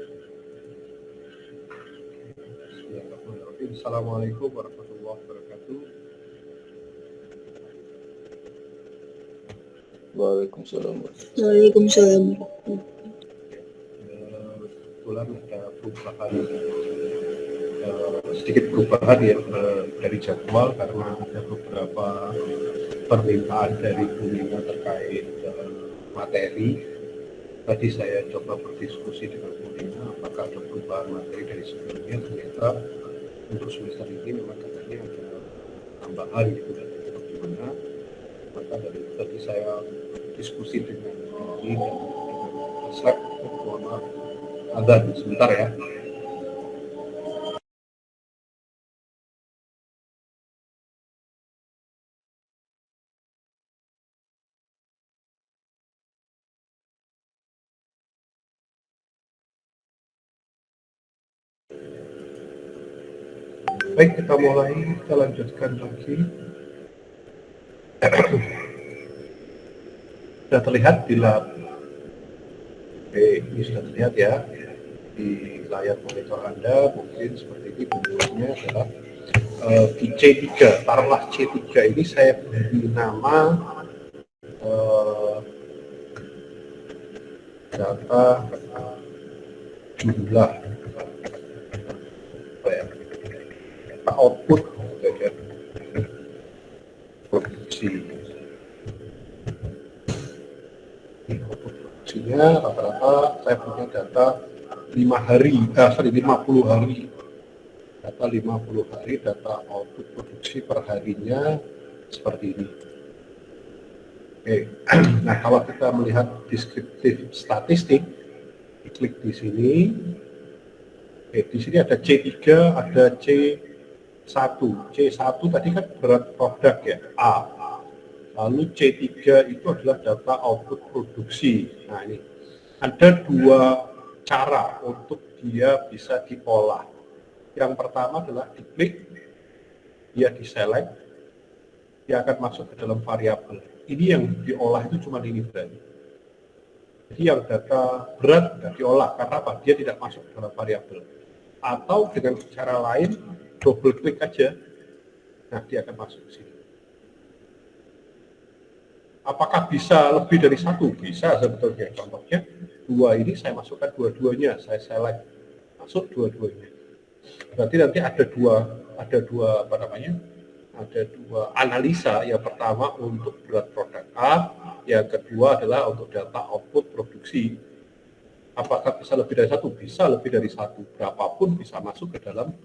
Bismillahirrahmanirrahim. Assalamualaikum warahmatullahi wabarakatuh. Waalaikumsalam. Waalaikumsalam. Kebetulan ada perubahan, sedikit perubahan ya dari jadwal karena ada beberapa permintaan dari Bu Nina terkait materi. Tadi saya coba berdiskusi dengan Bu Nina apakah ada perubahan materi dari sebelumnya. Ternyata untuk semester ini memang katanya ada tambahan gitu dan itu bagaimana. Maka dari itu tadi saya diskusi dengan ini dan dengan Slack. Mohon maaf, ada sebentar ya. Baik, kita mulai, kita lanjutkan lagi. Sudah terlihat di lab. Oke, ini sudah terlihat ya di layar monitor Anda. Mungkin seperti ini bentuknya adalah di C3, taruhlah C3 ini saya beri nama data jumlah output produksi. Output produksinya rata-rata saya punya data 50 hari. Data 50 hari, data output produksi per harinya seperti ini. Oke, nah kalau kita melihat deskriptif statistik, klik di sini. Oke, di sini ada C3, ada C1. C1 tadi kan berat produk ya, A. Lalu C3 itu adalah data output produksi. Nah ini, ada dua cara untuk dia bisa diolah. Yang pertama adalah diklik, dia diselect, dia akan masuk ke dalam variabel. Ini yang diolah itu cuma ini berarti. Jadi yang data berat tidak diolah, karena apa? Dia tidak masuk ke dalam variabel. Atau dengan cara lain, double klik aja, nah dia akan masuk ke sini. Apakah bisa lebih dari satu? Bisa sebetulnya. Contohnya, dua ini saya masukkan dua-duanya, saya select, masuk dua-duanya. Berarti nanti ada dua analisa. Yang pertama untuk berat produk A, yang kedua adalah untuk data output produksi. Apakah bisa lebih dari satu? Bisa lebih dari satu. Berapapun bisa masuk ke dalam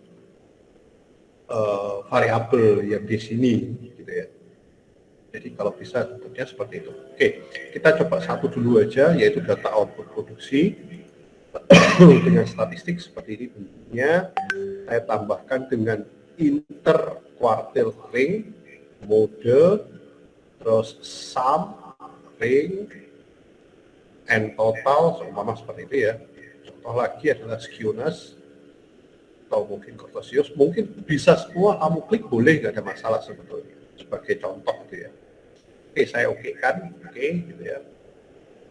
variabel yang di sini, gitu ya. Jadi kalau bisa tentunya seperti itu. Oke, kita coba satu dulu aja, yaitu data output produksi dengan statistik seperti ini bentuknya. Saya tambahkan dengan interquartile ring, mode, terus sum ring, and total, seumpama seperti itu ya. Contoh lagi adalah skewness, atau mungkin Cortosius, mungkin bisa semua kamu klik, boleh, nggak ada masalah sebetulnya, sebagai contoh gitu ya. Oke, saya oke kan, oke gitu ya.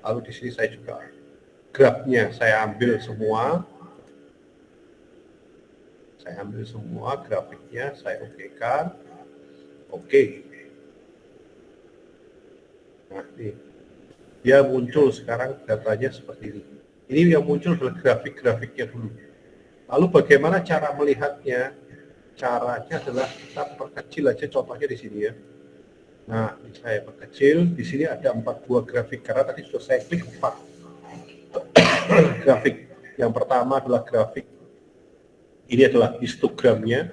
Lalu di sini saya juga grafnya saya ambil semua, grafiknya saya oke kan, oke. Nah ini dia muncul sekarang datanya seperti ini. Ini yang muncul adalah grafik-grafiknya dulu. Lalu bagaimana cara melihatnya? Caranya adalah kita perkecil aja contohnya di sini ya. Nah, saya perkecil. Di sini ada 4 buah grafik karena tadi sudah saya klik 4 grafik. Yang pertama adalah grafik. Ini adalah histogramnya.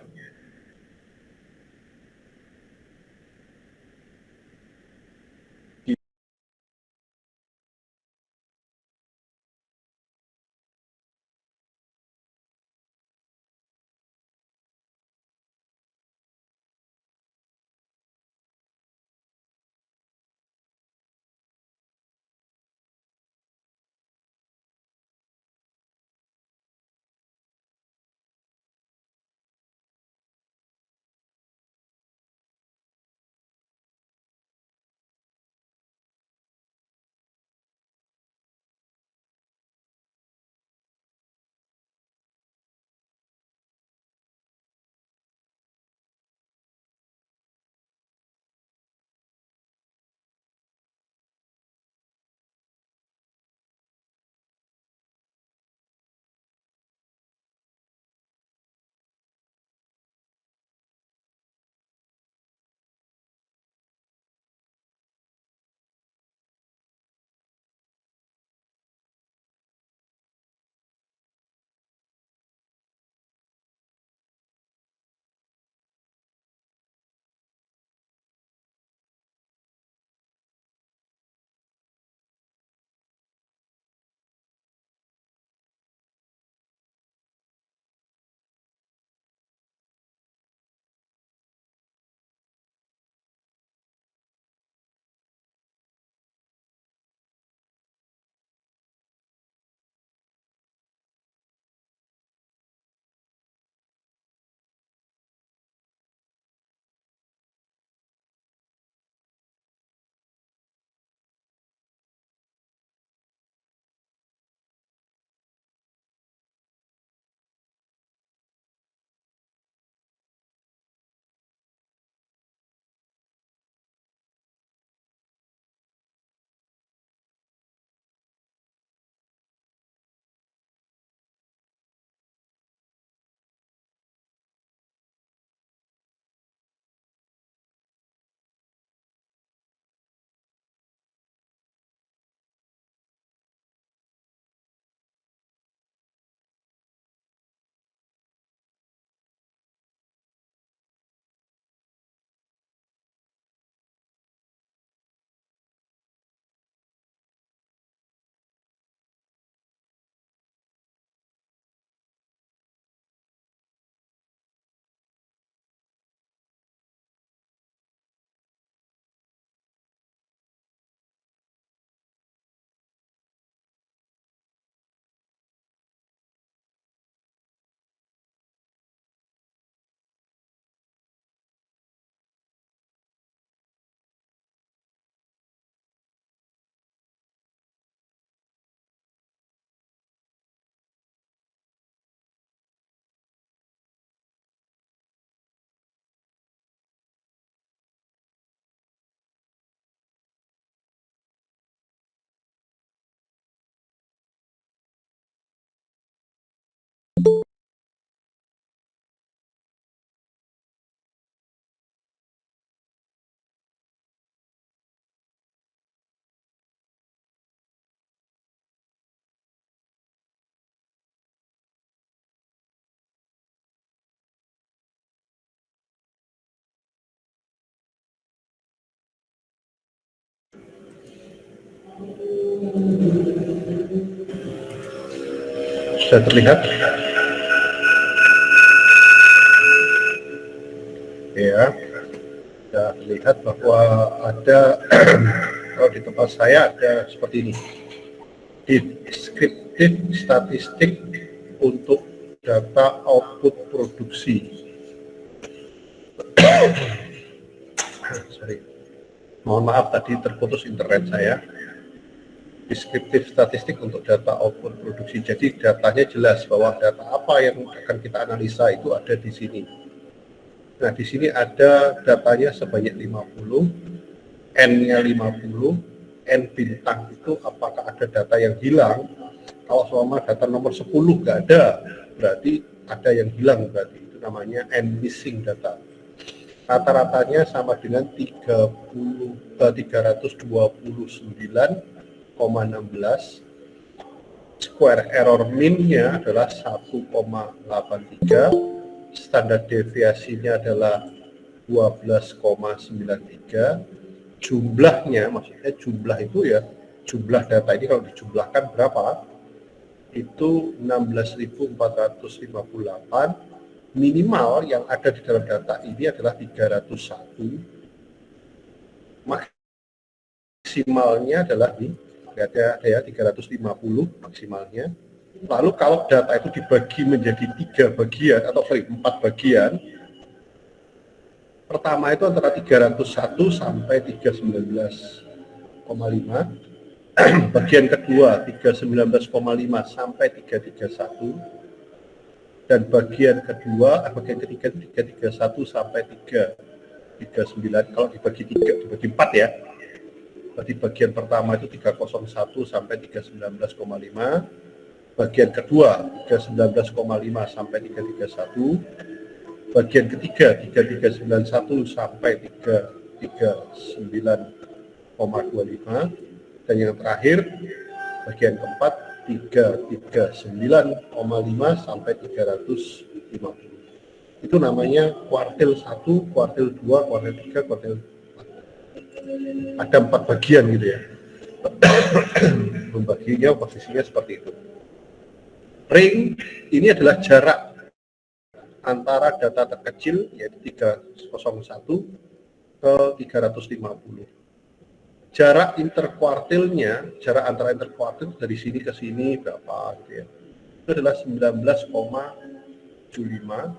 Sudah terlihat? Ya, sudah terlihat bahwa ada kalau di tempat saya ada seperti ini, deskriptif statistik untuk data output produksi. Sorry, mohon maaf tadi terputus internet saya. Deskriptif statistik untuk data output produksi. Jadi datanya jelas bahwa data apa yang akan kita analisa itu ada di sini. Nah, di sini ada datanya sebanyak 50, N-nya 50, N bintang itu apakah ada data yang hilang? Kalau selama data nomor 10 nggak ada, berarti ada yang hilang, berarti itu namanya N missing data. Rata-ratanya sama dengan 329,16. Square error min-nya adalah 1,83. Standar deviasinya adalah 12,93. Jumlahnya, maksudnya jumlah itu ya, jumlah data ini kalau dijumlahkan berapa? Itu 16.458. Minimal yang ada di dalam data ini adalah 301. Maksimalnya adalah di ada ya 350 maksimalnya. Lalu kalau data itu dibagi menjadi 3 bagian atau 4 bagian, pertama itu antara 301 sampai 319,5, bagian kedua 319,5 sampai 331, dan bagian ketiga 331 sampai 339. Kalau dibagi 4 ya. Berarti bagian pertama itu 301 sampai 319,5, bagian kedua 319,5 sampai 331, bagian ketiga 3391 sampai 339,25, dan yang terakhir bagian keempat 339,5 sampai 350. Itu namanya kuartil 1, kuartil 2, kuartil 3, kuartil 4. Ada 4 bagian gitu ya. Membaginya posisinya seperti itu. Ring ini adalah jarak antara data terkecil yaitu 301 ke 350. Jarak interkuartilnya, jarak antara interkuartil dari sini ke sini berapa gitu ya. Itu adalah 19,75.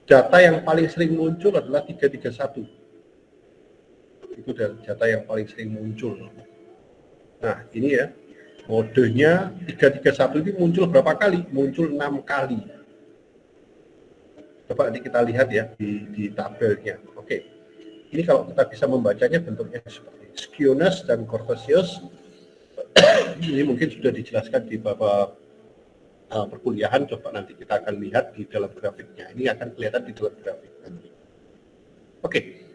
Data yang paling sering muncul adalah 331. Itu data yang paling sering muncul. Nah, ini ya. Modenya 331 ini muncul berapa kali? Muncul 6 kali. Coba nanti kita lihat ya di tabelnya. Oke. Ini kalau kita bisa membacanya bentuknya seperti skewness dan Cortesius. Ini mungkin sudah dijelaskan di beberapa perkuliahan. Coba nanti kita akan lihat di dalam grafiknya. Ini akan kelihatan di dalam grafik nanti. Oke.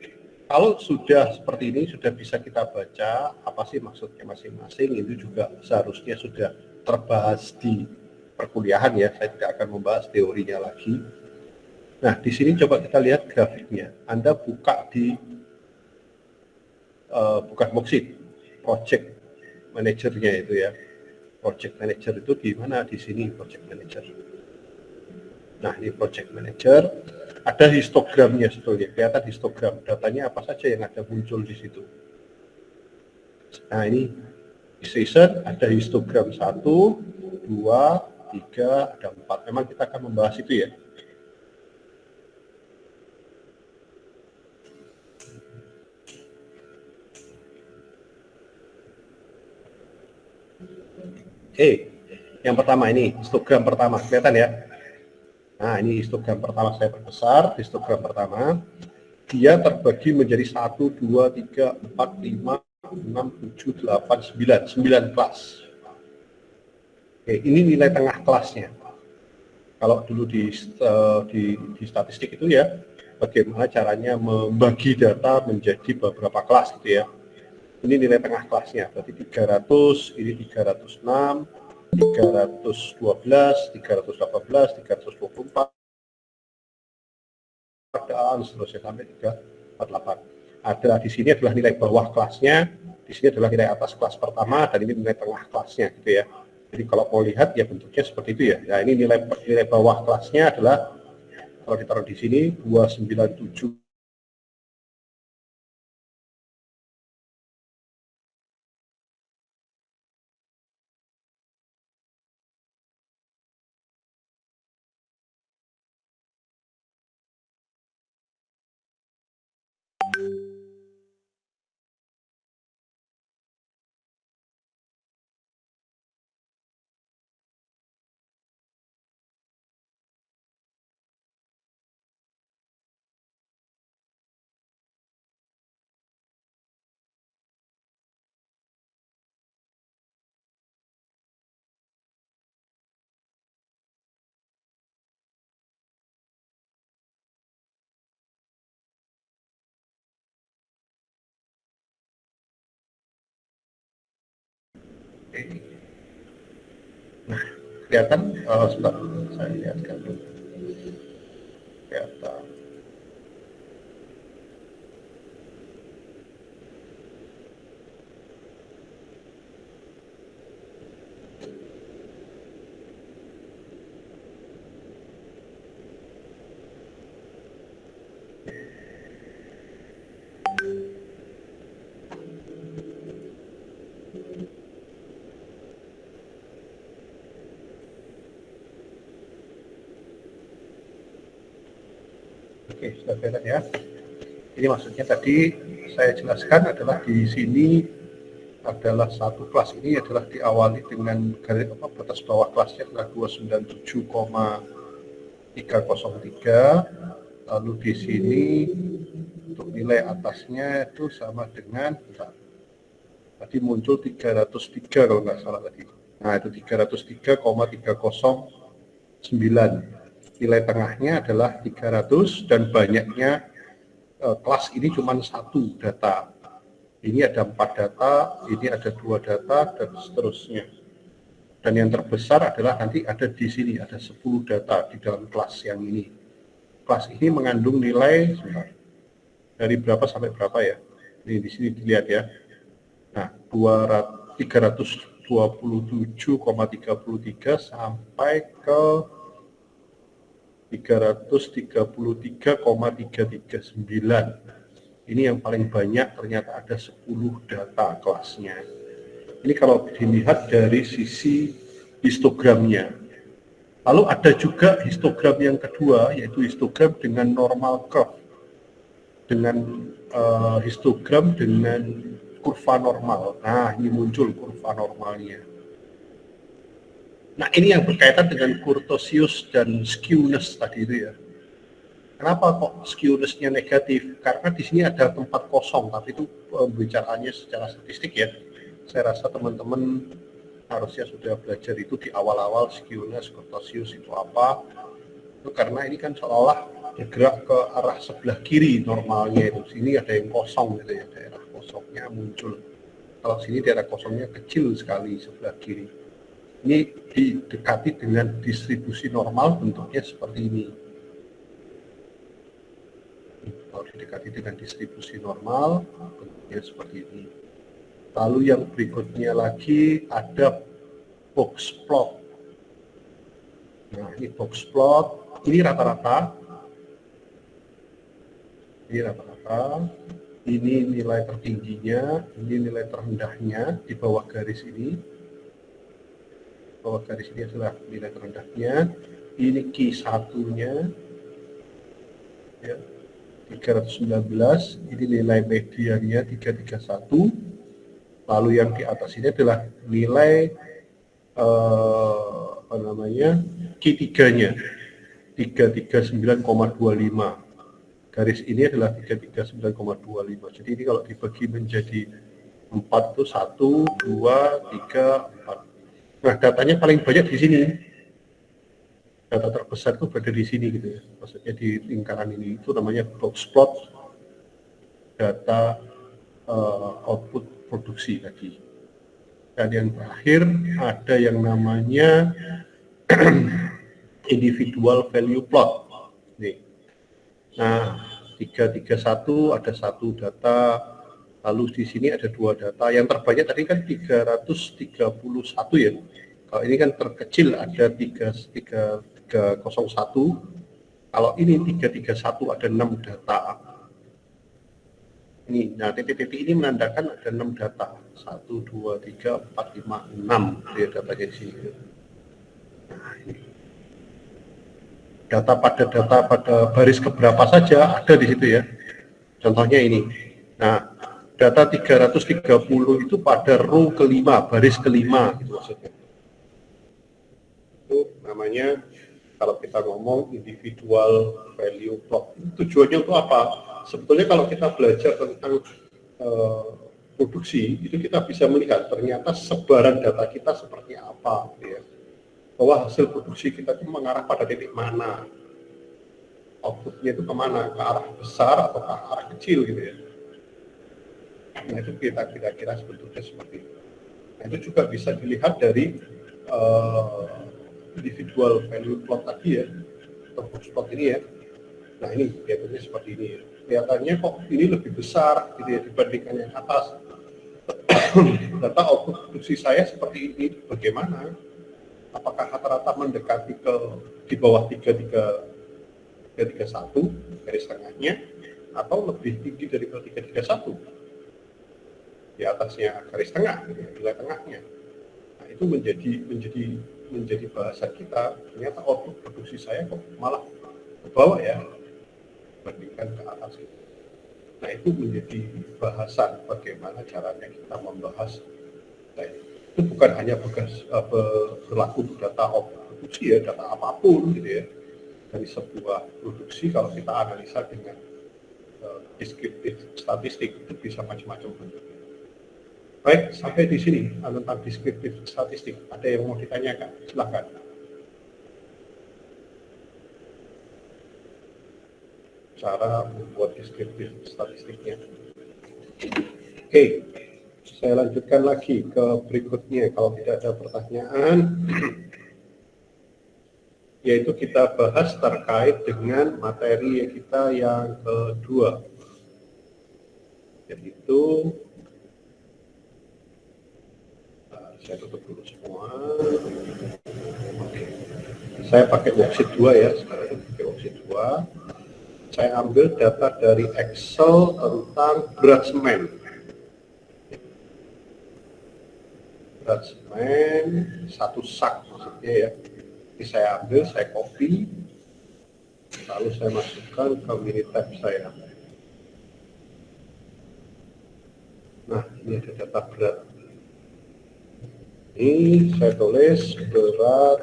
Kalau sudah seperti ini, sudah bisa kita baca apa sih maksudnya masing-masing, itu juga seharusnya sudah terbahas di perkuliahan ya. Saya tidak akan membahas teorinya lagi. Nah, di sini coba kita lihat grafiknya. Anda buka di bukan worksheet, project manajernya itu ya. Project manager itu di mana? Di sini project manager. Nah, ini project manager. Ada histogramnya sebetulnya, kelihatan histogram. Datanya apa saja yang ada muncul di situ. Nah, ini season, ada histogram 1, 2, 3, ada 4. Memang kita akan membahas itu ya. Yang pertama ini, histogram pertama, kelihatan ya. Nah, ini histogram pertama saya perbesar, histogram pertama. Dia terbagi menjadi 1, 2, 3, 4, 5, 6, 7, 8, 9. 9 kelas. Ini nilai tengah kelasnya. Kalau dulu di statistik itu ya, bagaimana caranya membagi data menjadi beberapa kelas gitu ya. Ini nilai tengah kelasnya, berarti 300, ini 306, 312, 318, 324, dan seterusnya sampai 348. Ada di sini adalah nilai bawah kelasnya, di sini adalah nilai atas kelas pertama dan ini nilai tengah kelasnya gitu ya. Jadi kalau mau lihat ya bentuknya seperti itu ya. Nah ini nilai bawah kelasnya adalah kalau ditaruh di sini 297. Nah, kelihatan sebentar saya lihatkan dulu. Kelihatan. Oke, sudah kelihatan ya. Ini maksudnya tadi saya jelaskan adalah di sini adalah satu kelas ini adalah diawali dengan garis batas bawah kelasnya adalah 297,303. Lalu di sini untuk nilai atasnya itu sama dengan tadi muncul 303 kalau nggak salah tadi. Nah itu 303,309. Nilai tengahnya adalah 300 dan banyaknya kelas ini cuma satu data. Ini ada 4 data, ini ada 2 data, dan seterusnya. Dan yang terbesar adalah nanti ada di sini, ada 10 data di dalam kelas yang ini. Kelas ini mengandung nilai dari berapa sampai berapa ya? Ini di sini dilihat ya. Nah, 327,33 sampai ke 333,339. Ini yang paling banyak, ternyata ada 10 data kelasnya. Ini kalau dilihat dari sisi histogramnya. Lalu ada juga histogram yang kedua, yaitu histogram dengan normal curve. Dengan histogram dengan kurva normal. Nah, ini muncul kurva normalnya. Nah, ini yang berkaitan dengan kurtosius dan skewness tadi itu ya. Kenapa kok skewness-nya negatif? Karena di sini ada tempat kosong, tapi itu pembicaraannya secara statistik ya. Saya rasa teman-teman harusnya sudah belajar itu di awal-awal skewness, kurtosius itu apa. Itu karena ini kan seolah bergerak ke arah sebelah kiri normalnya itu. Sini ada yang kosong gitu ya, daerah kosongnya muncul. Kalau sini daerah kosongnya kecil sekali sebelah kiri. Ini didekati dengan distribusi normal, bentuknya seperti ini. Kalau didekati dengan distribusi normal, bentuknya seperti ini. Lalu yang berikutnya lagi ada box plot. Nah, ini box plot. Ini rata-rata. Ini rata-rata. Ini nilai tertingginya, ini nilai terendahnya di bawah garis ini. Bawah garis ini adalah nilai terendahnya. Ini Q1-nya. Ya. 319, ini nilai mediannya 331. Lalu yang di atas ini adalah nilai Q3-nya 339,25. Garis ini adalah 339,25. Jadi ini kalau dibagi menjadi 4 itu 1, 2, 3, 4. Nah, datanya paling banyak di sini. Data terbesar itu berada di sini gitu ya. Maksudnya di lingkaran ini, itu namanya box plot data output produksi tadi. Dan yang terakhir ada yang namanya individual value plot. Nih. Nah, 331 ada satu data Lalu di sini ada 2 data. Yang terbanyak tadi kan 331 ya. Kalau ini kan terkecil ada 301. Kalau ini 331 ada 6 data. Ini, nah titik-titik ini menandakan ada 6 data. 1, 2, 3, 4, 5, 6 ya datanya di sini. Nah, ini. Data pada baris keberapa saja ada di situ ya. Contohnya ini. Nah, data 330 itu pada row kelima, baris kelima gitu maksudnya. Itu namanya kalau kita ngomong individual value plot. Tujuannya untuk apa? Sebetulnya kalau kita belajar tentang produksi, itu kita bisa melihat ternyata sebaran data kita seperti apa gitu ya. Bahwa hasil produksi kita itu mengarah pada titik mana, outputnya itu kemana, ke arah besar atau ke arah kecil gitu ya. Nah itu kita kira-kira sebetulnya seperti itu. Nah itu juga bisa dilihat dari individual value plot tadi ya, atau box plot ini ya. Nah ini kelihatannya seperti ini ya. Kelihatannya kok ini lebih besar gitu ya dibandingkan yang atas. Data output produksi saya seperti ini, bagaimana? Apakah rata-rata mendekati ke di bawah 331 garis tengahnya atau lebih tinggi dari 331 di atasnya garis tengah, nilai tengahnya. Nah itu menjadi bahasan kita. Ternyata output produksi saya kok malah ke bawah ya dibandingkan ke atas. Nah itu menjadi bahasan bagaimana caranya kita membahas. Nah, itu bukan hanya berlaku untuk data produksi ya, data apapun gitu ya. Dari sebuah produksi kalau kita analisa dengan deskriptif statistik itu bisa macam-macam bentuknya. Baik, sampai di sini tentang deskriptif statistik. Ada yang mau ditanyakan? Silakan. Cara membuat deskriptif statistiknya. Oke. Saya lanjutkan lagi ke berikutnya kalau tidak ada pertanyaan, yaitu kita bahas terkait dengan materi kita yang kedua, yaitu saya tutup dulu semua. Oke. Saya pakai worksheet 2 ya, sekarang pakai worksheet 2. Saya ambil data dari Excel tentang berat semen. Berat semen 1 sak maksudnya ya. Ini saya ambil, saya copy, lalu saya masukkan ke Minitab saya. Nah, ini ada data berat. Ini saya tulis berat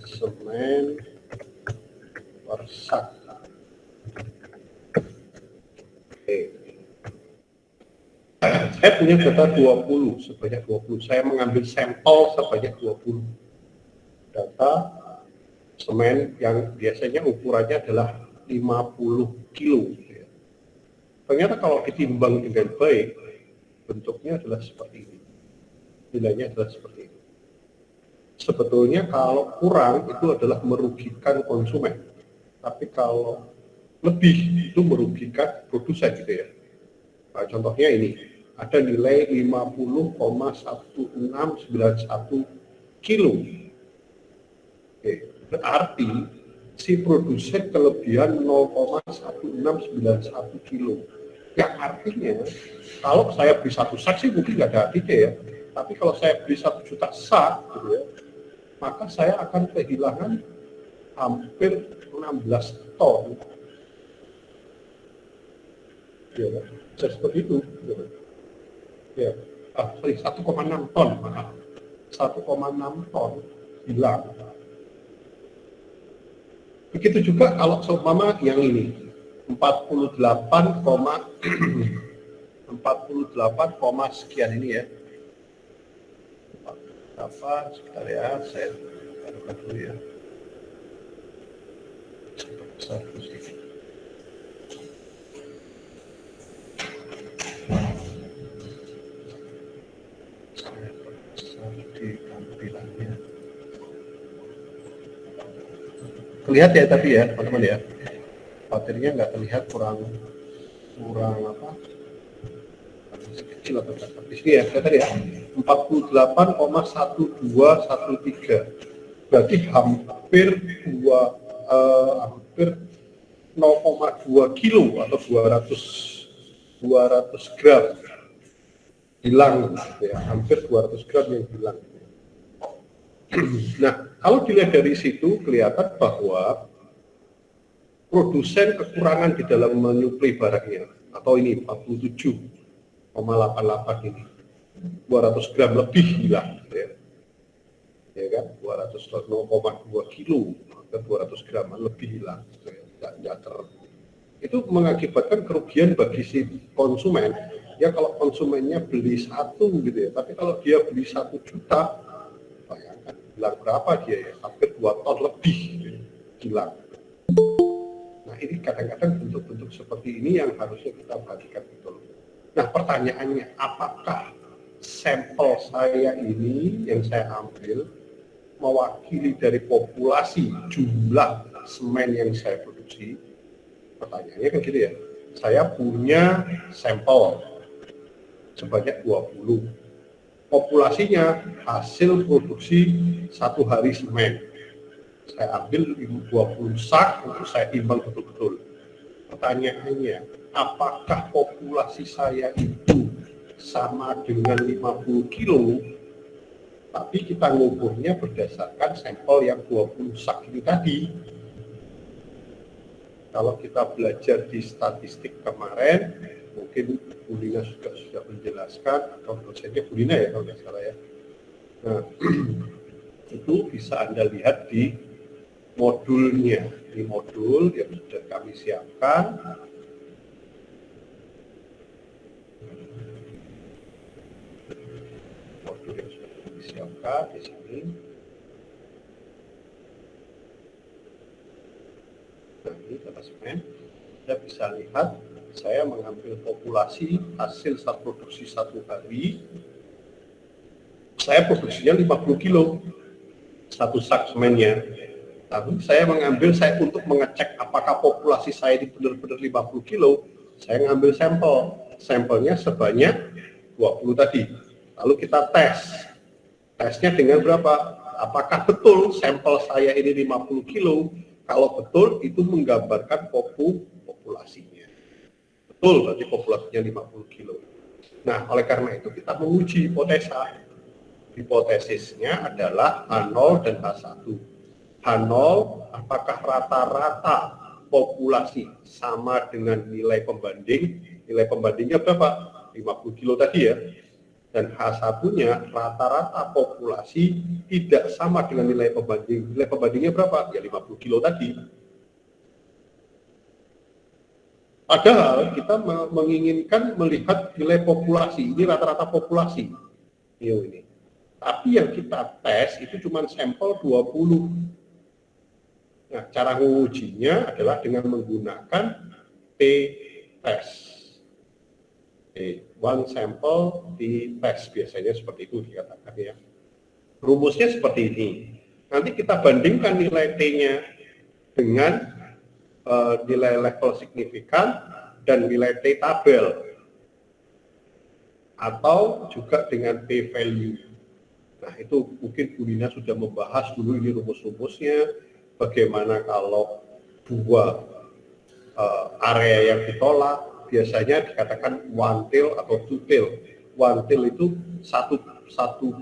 semen per sak. Oke. Saya punya data 20, sebanyak 20. Saya mengambil sampel sebanyak 20. Data semen yang biasanya ukurannya adalah 50 kilo. Ternyata kalau ditimbang dengan baik, bentuknya adalah seperti ini. Nilainya adalah seperti ini. Sebetulnya kalau kurang itu adalah merugikan konsumen. Tapi kalau lebih itu merugikan produsen gitu ya. Nah, contohnya ini, ada nilai 50,1691 kilo. Oke, berarti si produsen kelebihan 0,1691 kilo. Yang artinya, kalau saya beli 1 sak sih mungkin nggak ada artinya ya. Tapi kalau saya beli 1 juta sak, gitu ya, maka saya akan kehilangan hampir 16 ton. Ya, seperti itu. Ya, 1,6 ton, maaf. 1,6 ton hilang. Begitu juga kalau seumpama yang ini 48, 48, sekian ini ya. 48 sekitar ya, saya taruhkan dulu ya. Besar sedikit. Saya besar di tampilannya. Terlihat ya tapi ya teman-teman ya, materinya nggak terlihat kurang apa, kecil atau besar. Di sini ya, kelihatan ya, 48,1213. Berarti hampir 0,2 kilo atau 200 gram hilang, gitu ya. Hampir 200 gram yang hilang. Nah, kalau dilihat dari situ kelihatan bahwa produsen kekurangan di dalam menyuplai barangnya, atau ini 47,88 ini, 200 gram lebih hilang, ya kan, 0,2 kilo atau 200 gram lebih hilang, itu mengakibatkan kerugian bagi si konsumen. Ya kalau konsumennya beli satu gitu ya, tapi kalau dia beli 1 juta, bayangkan hilang berapa dia ya, hampir 2 ton lebih hilang. Nah ini kadang-kadang bentuk-bentuk seperti ini yang harusnya kita perhatikan betul. Nah pertanyaannya, apakah sampel saya ini yang saya ambil mewakili dari populasi jumlah semen yang saya produksi? Pertanyaannya kan gitu ya, saya punya sampel sebanyak 20, populasinya hasil produksi 1 hari semen, saya ambil 20 sak untuk saya timbang betul-betul. Pertanyaannya, apakah populasi saya itu sama dengan 50 kilo, tapi kita ngukurnya berdasarkan sampel yang 20 sak ini tadi. Kalau kita belajar di statistik kemarin, mungkin Bu Lina sudah menjelaskan, atau dosennya Bu Lina ya kalau nggak salah ya. Nah, itu bisa Anda lihat di modulnya, di modul yang sudah kami siapkan. Modul yang sudah kami siapkan di sini. Nah, ini data semen. Anda bisa lihat, saya mengambil populasi hasil saat produksi 1 hari. Saya produksinya 50 kilo, 1 sak semennya. Tapi saya mengambil, untuk mengecek apakah populasi saya ini benar-benar 50 kilo, saya ngambil sampel. Sampelnya sebanyak 20 tadi. Lalu kita tes. Tesnya dengan berapa? Apakah betul sampel saya ini 50 kilo? Kalau betul, itu menggambarkan populasinya. Betul, berarti populasinya 50 kilo. Nah, oleh karena itu kita menguji hipotesa. Hipotesisnya adalah H0 dan H1. H0, apakah rata-rata populasi sama dengan nilai pembanding? Nilai pembandingnya berapa? 50 kilo tadi ya. Dan H1-nya rata-rata populasi tidak sama dengan nilai pembanding. Nilai pembandingnya berapa? Ya 50 kilo tadi. Padahal kita menginginkan melihat nilai populasi, ini rata-rata populasi. Ini. Tapi yang kita tes itu cuma sampel 20. Nah, cara mengujinya adalah dengan menggunakan t-test. One sample t-test, biasanya seperti itu dikatakan ya. Rumusnya seperti ini. Nanti kita bandingkan nilai t-nya dengan nilai level signifikan dan nilai t tabel, atau juga dengan p-value. Nah, itu mungkin Bu Lina sudah membahas dulu ini rumus-rumusnya, bagaimana kalau 2 area yang ditolak, biasanya dikatakan one tail atau two tail. One tail itu satu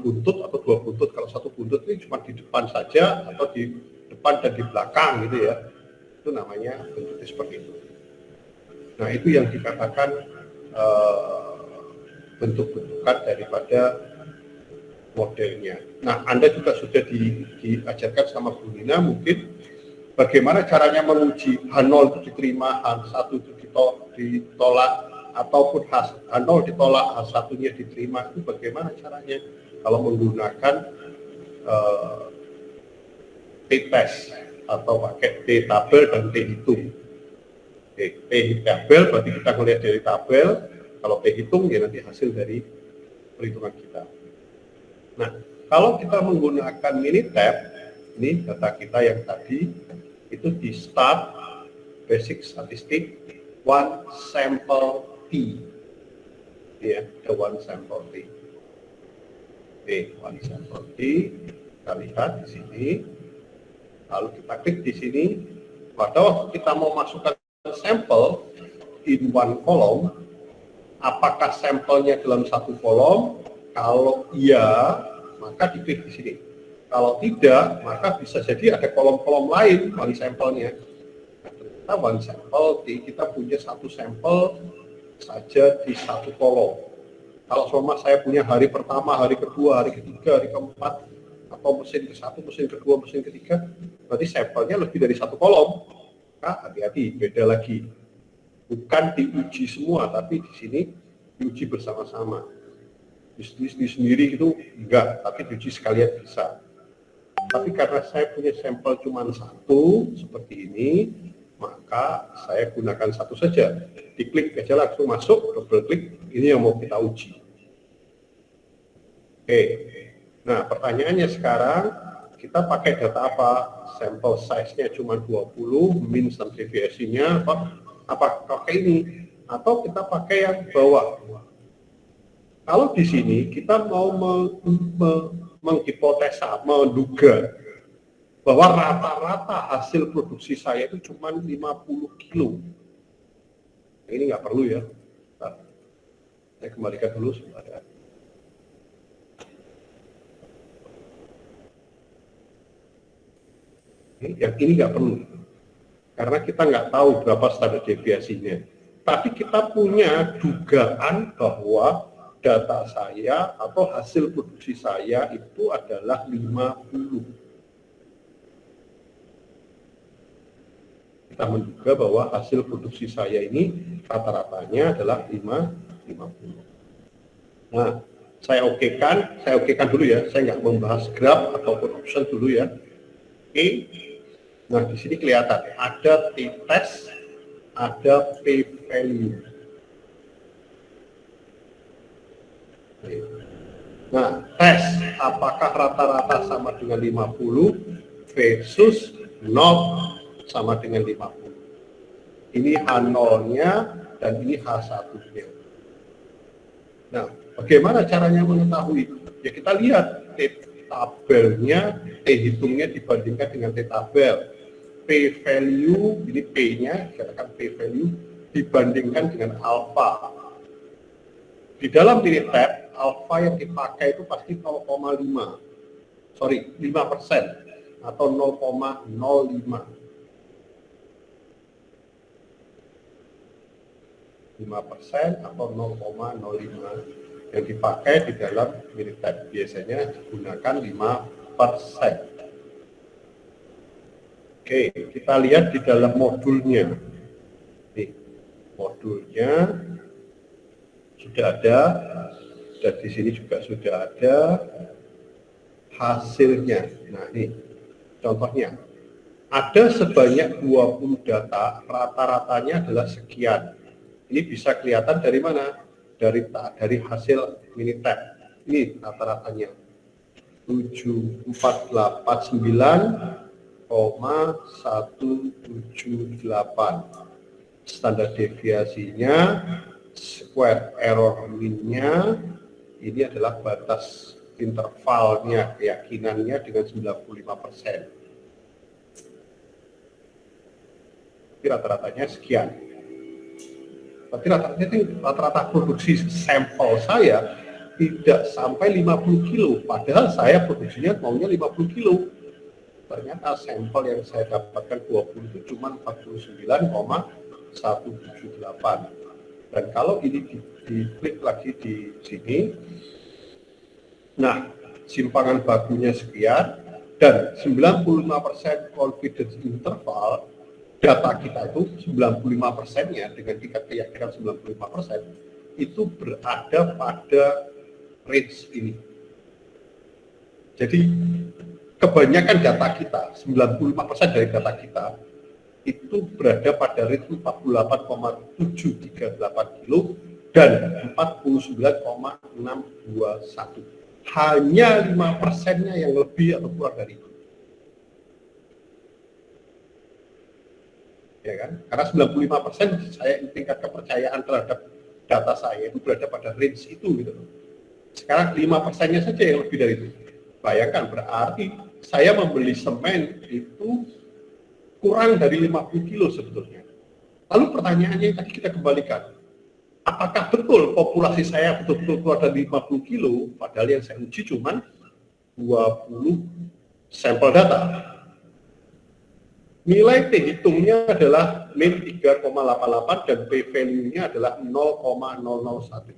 buntut atau 2 buntut. Kalau 1 buntut ini cuma di depan saja, atau di depan dan di belakang gitu ya. Itu namanya bentuknya seperti itu. Nah, itu yang dikatakan bentuk-bentukan daripada modelnya. Nah, Anda juga sudah diajarkan sama Bu Lina mungkin bagaimana caranya menguji H0 itu diterima, H1 itu ditolak, ataupun H0 ditolak, H1-nya diterima, itu bagaimana caranya kalau menggunakan t-test atau pakai t-tabel dan t-hitung. T-tabel berarti kita melihat dari tabel, kalau t-hitung ya nanti hasil dari perhitungan kita. Nah, kalau kita menggunakan Minitab, ini data kita yang tadi, itu di start basic statistik one sample t. ya, ada one sample T. Oke, one sample T, kita lihat di sini. Lalu kita klik di sini. Pada waktu kita mau masukkan sampel in one column, apakah sampelnya dalam satu kolom? Kalau iya, maka diklik di sini. Kalau tidak, maka bisa jadi ada kolom-kolom lain one sampelnya. Nah, one sample kita punya satu sampel saja di satu kolom. Kalau selama saya punya hari pertama, hari kedua, hari ketiga, hari keempat, atau mesin ke satu, mesin kedua, mesin ketiga, berarti sampelnya lebih dari satu kolom. Nah, hati-hati, beda lagi. Bukan diuji semua, tapi di sini diuji bersama-sama. Di sendiri itu enggak, tapi diuji sekalian bisa. Tapi karena saya punya sampel cuma satu, seperti ini, maka saya gunakan satu saja. Diklik aja langsung masuk, double klik, ini yang mau kita uji. Oke, nah pertanyaannya sekarang, kita pakai data apa? Sampel size-nya cuma 20, mean dan deviasinya apa pakai ini? Atau kita pakai yang bawah? Kalau di sini kita mau menghipotesa, menduga bahwa rata-rata hasil produksi saya itu cuma 50 kilo. Ini nggak perlu ya. Nah, saya kembalikan dulu sebentar. Yang ini nggak perlu, karena kita nggak tahu berapa standar deviasinya. Tapi kita punya dugaan bahwa data saya atau hasil produksi saya itu adalah 50. Kita menduga bahwa hasil produksi saya ini rata-ratanya adalah 50. Nah, saya okekan dulu ya, saya nggak membahas graph ataupun option dulu ya. Oke. Nah, di sini kelihatan ada t-test, ada p-value. Nah, tes apakah rata-rata sama dengan 50 versus 0 sama dengan 50. Ini H0-nya dan ini H1-nya. Nah, bagaimana caranya mengetahui? Ya kita lihat tabelnya, hitungnya dibandingkan dengan tabel. P-value, ini P-nya, katakan P-value dibandingkan dengan alpha. Di dalam Minitab, alpha yang dipakai itu pasti 0,5. Sorry, 5% atau 0,05. 5% atau 0,05 yang dipakai di dalam Minitab. Biasanya digunakan 5%. Oke, kita lihat di dalam modulnya. Nih, modulnya sudah ada, dan di sini juga sudah ada hasilnya. Nah, ini contohnya. Ada sebanyak 20 data, rata-ratanya adalah sekian. Ini bisa kelihatan dari mana? Dari hasil Minitab. Ini rata-ratanya 7489,178. Standar deviasinya, square error mean-nya, ini adalah batas intervalnya, keyakinannya dengan 95%. Jadi rata-ratanya sekian. Tapi rata-rata produksi sampel saya tidak sampai 50 kilo, padahal saya produksinya maunya 50 kilo. Ternyata sampel yang saya dapatkan 20 itu cuma 49,178. Dan kalau ini diklik lagi di sini, nah simpangan bakunya sekian, dan 95% confidence interval, data kita itu 95%-nya dengan tingkat keyakinan 95% itu berada pada range ini. Jadi kebanyakan data kita, 95% dari data kita itu berada pada range 48,738 kilo dan 49,621. Hanya 5%-nya yang lebih atau kurang dari itu. Ya kan? Karena 95% saya tingkat kepercayaan terhadap data saya itu berada pada range itu gitu. Sekarang 5%-nya saja yang lebih dari itu. Bayangkan berarti saya membeli semen itu kurang dari 50 kilo sebetulnya. Lalu pertanyaannya tadi kita kembalikan. Apakah betul populasi saya betul-betul keluar dari 50 kilo, padahal yang saya uji cuma 20 sampel data. Nilai T hitungnya adalah min 3,88 dan P value-nya adalah 0,001.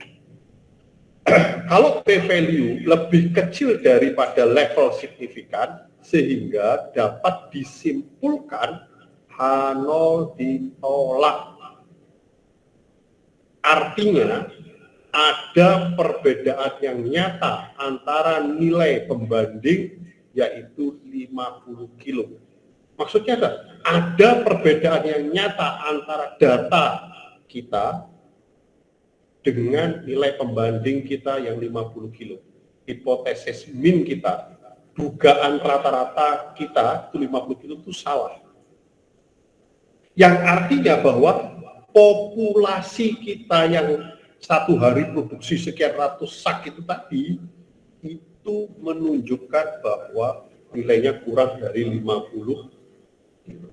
Kalau P value lebih kecil daripada level signifikan, sehingga dapat disimpulkan H0 ditolak. Artinya, ada perbedaan yang nyata antara nilai pembanding, yaitu 50 kilo. Maksudnya ada perbedaan yang nyata antara data kita dengan nilai pembanding kita yang 50 kilo. Hipotesis min kita, dugaan rata-rata kita itu 50 kilo itu salah. Yang artinya bahwa populasi kita yang satu hari produksi sekian ratus sak itu tadi, itu menunjukkan bahwa nilainya kurang dari 50 kilo.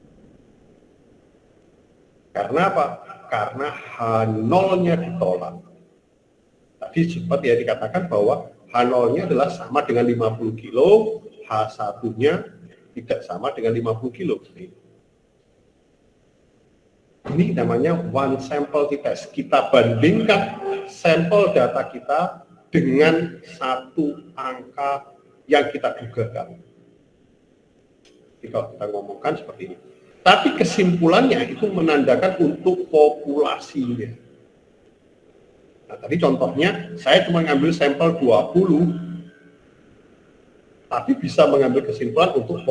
Karena apa? Karena H0-nya ditolak. Tadi sempat ya dikatakan bahwa H0-nya adalah sama dengan 50 kilo, H1-nya tidak sama dengan 50 kilo. Ini namanya one sample test. Kita bandingkan sampel data kita dengan satu angka yang kita dugakan. Jadi kalau kita ngomongkan seperti ini. Tapi kesimpulannya itu menandakan untuk populasinya. Nah, tadi contohnya saya cuma ngambil sampel 20, tapi bisa mengambil kesimpulan untuk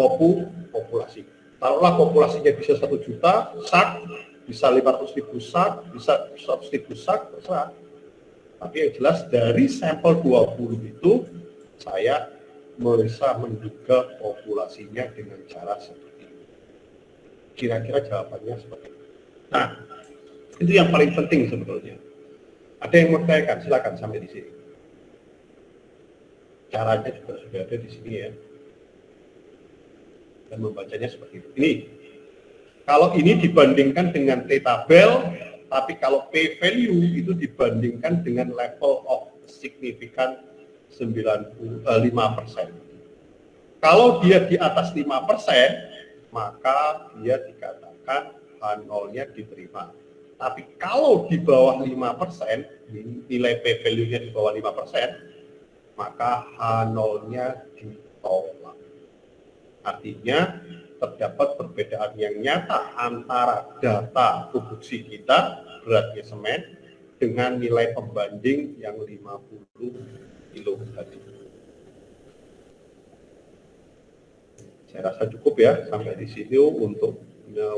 populasi. Taruhlah populasinya bisa 1 juta sak, bisa 500.000 sak, bisa 100.000 sak, terserah. Tapi yang jelas dari sampel 20 itu saya bisa menduga populasinya dengan cara seperti ini. Kira-kira jawabannya seperti itu. Nah, itu yang paling penting sebetulnya. Ada yang mau tanyakan, silakan sampai di sini. Caranya juga sudah ada di sini ya. Dan membacanya seperti itu. Ini, kalau ini dibandingkan dengan T-tabel, tapi kalau P-value itu dibandingkan dengan level of significant 5%. Kalau dia di atas 5%, maka dia dikatakan H0-nya diterima. Tapi kalau di bawah 5%, nilai P-value-nya di bawah 5%, maka H0-nya ditolak. Artinya, terdapat perbedaan yang nyata antara data produksi kita, beratnya semen, dengan nilai pembanding yang 50 kilo tadi. Saya rasa cukup ya sampai di sini untuk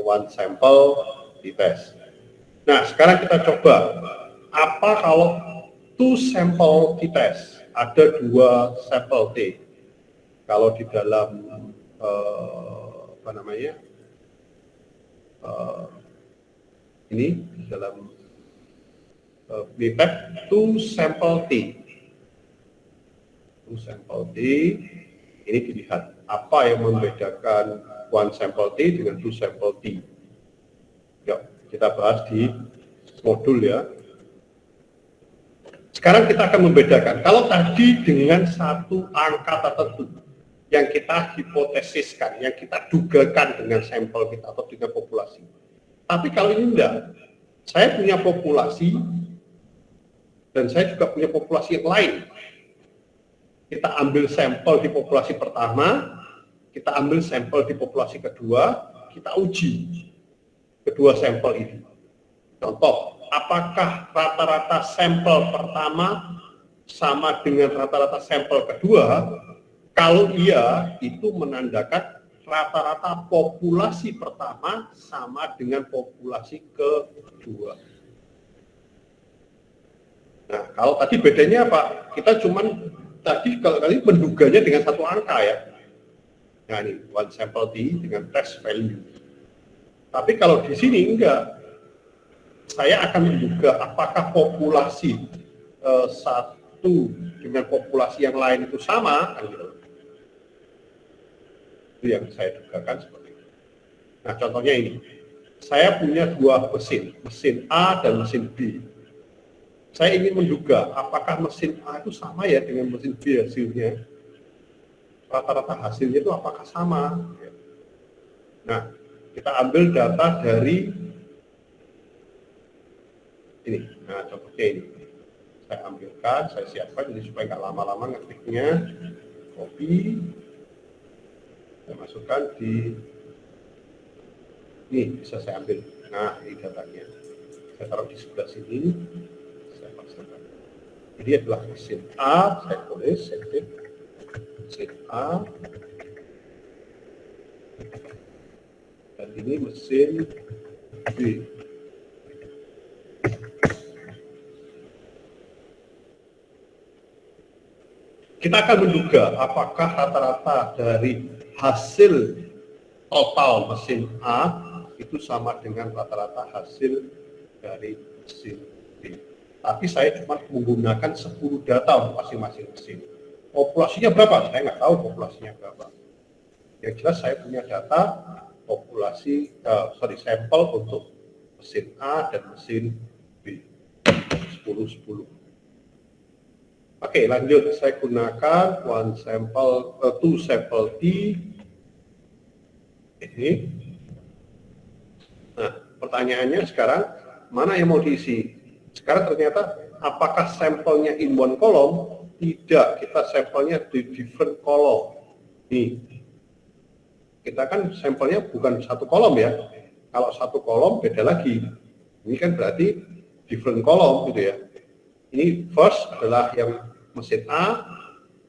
one sample dites. Nah, sekarang kita coba apa kalau two sample dites, ada 2 sampel T. Kalau di dalam ini di dalam BPEP two sample T. Two sample T ini dilihat apa yang membedakan one sample T dengan two sample T. Yuk, kita bahas di modul ya. Sekarang kita akan membedakan. Kalau tadi dengan satu angka tertentu yang kita hipotesiskan, yang kita dugakan dengan sampel kita atau dengan populasi. Tapi kalau ini enggak, saya punya populasi dan saya juga punya populasi yang lain. Kita ambil sampel di populasi pertama, kita ambil sampel di populasi kedua, kita uji kedua sampel ini. Contoh, apakah rata-rata sampel pertama sama dengan rata-rata sampel kedua? Kalau iya, itu menandakan rata-rata populasi pertama sama dengan populasi kedua. Nah, kalau tadi bedanya apa? Kita cuman tadi kalau kali menduganya dengan satu angka ya. Nah ini one sample T dengan test value. Tapi kalau di sini enggak. saya akan menduga apakah populasi satu dengan populasi yang lain itu sama, kan gitu. Itu yang saya dugakan seperti itu. Nah, contohnya ini, saya punya dua mesin A dan mesin B. Saya ingin menduga apakah mesin A itu sama ya dengan mesin B hasilnya. Rata-rata hasilnya itu apakah sama? Nah, kita ambil data dari ini. Nah, contohnya ini. Saya ambilkan, saya siapkan jadi supaya nggak lama-lama ngetiknya. Copy. Saya masukkan di ini, bisa saya ambil. Nah, ini datanya. Saya taruh di sebelah sini. Saya pasangkan. Jadi adalah mesin A, saya tulis, saya ketik. Mesin A. Dan ini mesin B. Kita akan menduga apakah rata-rata dari hasil total mesin A itu sama dengan rata-rata hasil dari mesin B. Tapi saya cuma menggunakan 10 data untuk masing-masing mesin. Populasinya berapa? Saya nggak tahu populasinya berapa. Yang jelas saya punya data populasi, sampel untuk mesin A dan mesin B. 10-10. Oke, lanjut. Saya gunakan two sample T. Ini. Nah, pertanyaannya sekarang, mana yang mau diisi? Sekarang ternyata, apakah sampelnya in one column? Tidak, kita sampelnya di different column. Nih, kita kan sampelnya bukan satu kolom ya. Kalau satu kolom beda lagi. Ini kan berarti different column gitu ya. Ini first adalah yang mesin A,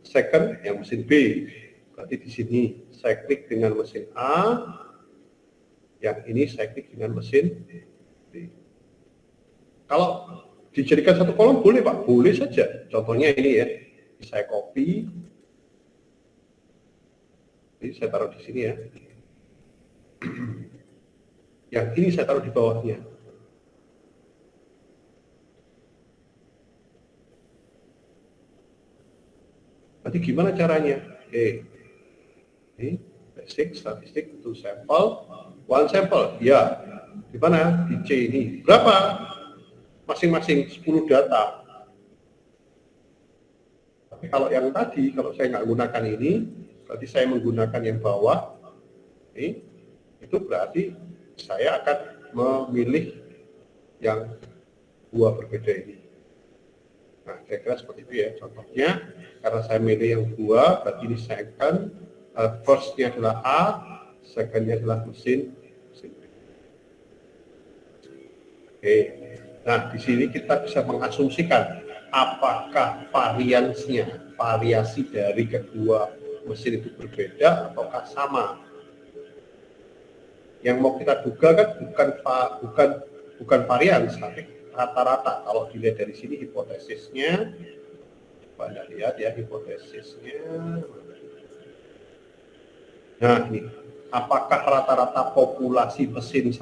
second yang mesin B. Berarti di sini saya klik dengan mesin A, yang ini saya klik dengan mesin B. Kalau dijadikan satu kolom boleh Pak, boleh saja. Contohnya ini ya, saya copy, ini saya taruh di sini ya. Yang ini saya taruh di bawahnya. Nanti gimana caranya? Oke. Ini basic statistik untuk sampel, one sample. Ya. Di mana? Di C ini. Berapa? Masing-masing 10 data. Tapi kalau yang tadi, kalau saya nggak gunakan ini, berarti saya menggunakan yang bawah. Ini, itu berarti saya akan memilih yang dua berbeda ini. Nah, kira-kira seperti itu ya. Contohnya, karena saya milih yang dua, berarti ini second, first-nya adalah A, second-nya adalah mesin B. Oke. Nah, di sini kita bisa mengasumsikan apakah variasi dari kedua mesin itu berbeda ataukah sama. Yang mau kita duga kan bukan varians, tapi rata-rata. Kalau dilihat dari sini hipotesisnya, coba Anda lihat ya hipotesisnya. Nah ini, apakah rata-rata populasi mesin 1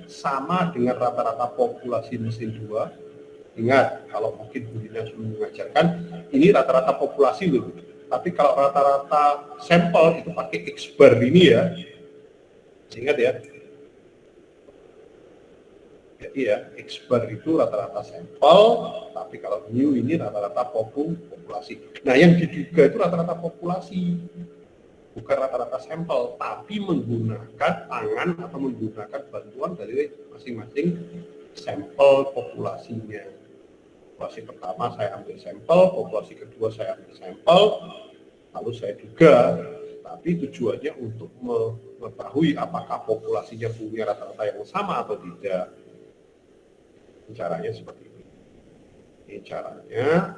sama dengan rata-rata populasi mesin 2? Ingat, kalau mungkin Bu Dina sudah mengajarkan, ini rata-rata populasi loh. Tapi kalau rata-rata sampel itu pakai X-bar ini ya. Ingat ya. Jadi ya, X-bar itu rata-rata sampel, tapi kalau new ini rata-rata populasi. Nah, yang diduga itu rata-rata populasi, bukan rata-rata sampel, tapi menggunakan tangan atau menggunakan bantuan dari masing-masing sampel populasinya. Populasi pertama saya ambil sampel, populasi kedua saya ambil sampel, lalu saya duga, tapi tujuannya untuk mengetahui apakah populasinya punya rata-rata yang sama atau tidak. Caranya seperti ini. Ini caranya,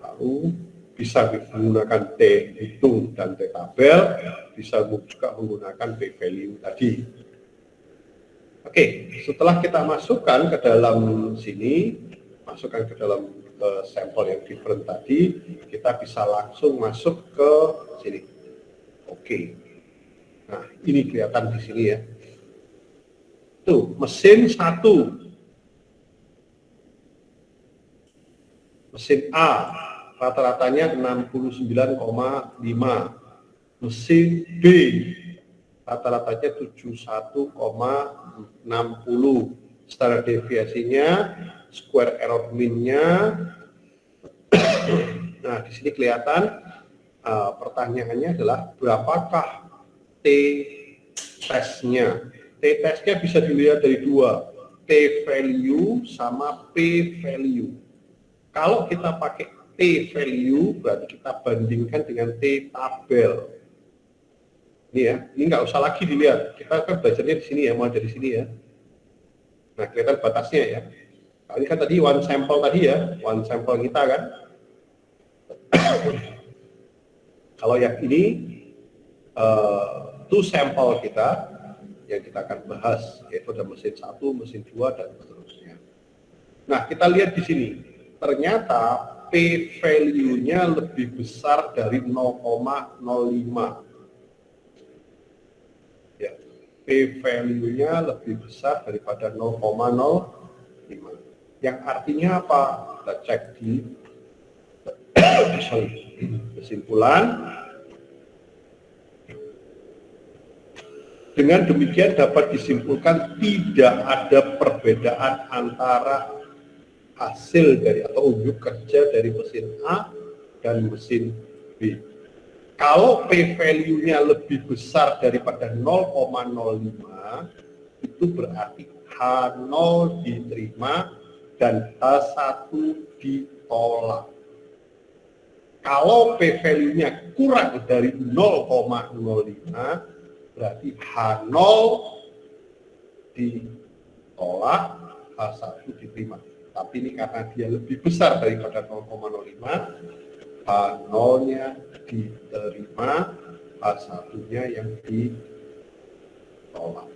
lalu bisa menggunakan T hitung dan T tabel, bisa juga menggunakan P value tadi. Oke, setelah kita masukkan ke dalam sini, masukkan ke dalam sampel yang different tadi, kita bisa langsung masuk ke sini. Oke. Nah, ini kelihatan di sini ya. Tuh, mesin 1 Mesin A rata-ratanya 69,5. Mesin B rata-ratanya 71,60. Standar deviasinya, square error mean-nya. Nah, di sini kelihatan pertanyaannya adalah berapakah T testnya. T testnya bisa dilihat dari dua, T value sama P value. Kalau kita pakai T value berarti kita bandingkan dengan T tabel. Ini ya, ini nggak usah lagi dilihat. Kita kan belajarnya di sini ya, mau dari sini ya. Nah, kelihatan batasnya ya. Nah, ini kan tadi one sample tadi ya, one sample kita kan. Kalau yang ini two sample kita yang kita akan bahas, yaitu ada mesin 1, mesin 2 dan seterusnya. Nah, kita lihat di sini. Ternyata P value-nya lebih besar dari 0,05. Ya, P value-nya lebih besar daripada 0,05. Yang artinya apa? Kita cek di kesimpulan. Dengan demikian dapat disimpulkan tidak ada perbedaan antara hasil dari atau unjuk kerja dari mesin A dan mesin B. Kalau P value-nya lebih besar daripada 0,05, itu berarti H0 diterima dan H1 ditolak. Kalau P value-nya kurang dari 0,05, berarti H0 ditolak, H1 diterima. Tapi ini karena dia lebih besar daripada 0,05, H0-nya diterima, H1-nya yang ditolak.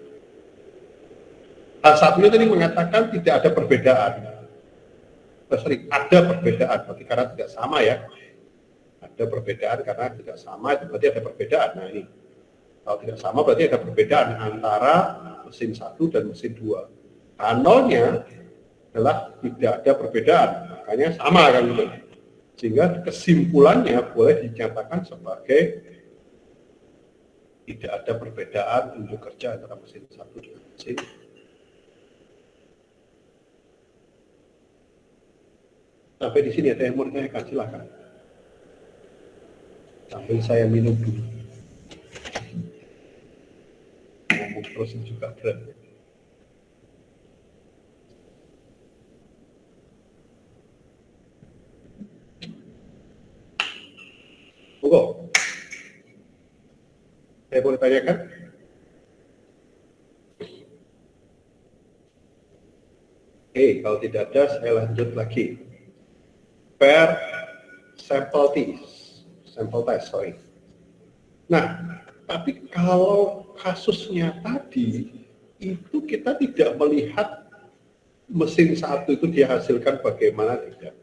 H1-nya tadi mengatakan tidak ada perbedaan. Ada perbedaan, berarti karena tidak sama ya. Ada perbedaan karena tidak sama, itu berarti ada perbedaan. Nah ini, kalau tidak sama berarti ada perbedaan antara mesin 1 dan mesin 2. H0-nya adalah tidak ada perbedaan, makanya sama kan gitu. Sehingga kesimpulannya boleh dinyatakan sebagai tidak ada perbedaan unjuk kerja antara mesin 1 dengan mesin 2. Sampai di sini ada yang mau ditanyakan, silakan. Sambil saya minum dulu. Ngomong terus juga berat. Monggo. Saya boleh tanyakan? Kalau tidak ada, saya lanjut lagi. Per sample test, sorry. Nah, tapi kalau kasusnya tadi, itu kita tidak melihat mesin 1 itu dihasilkan bagaimana tidak.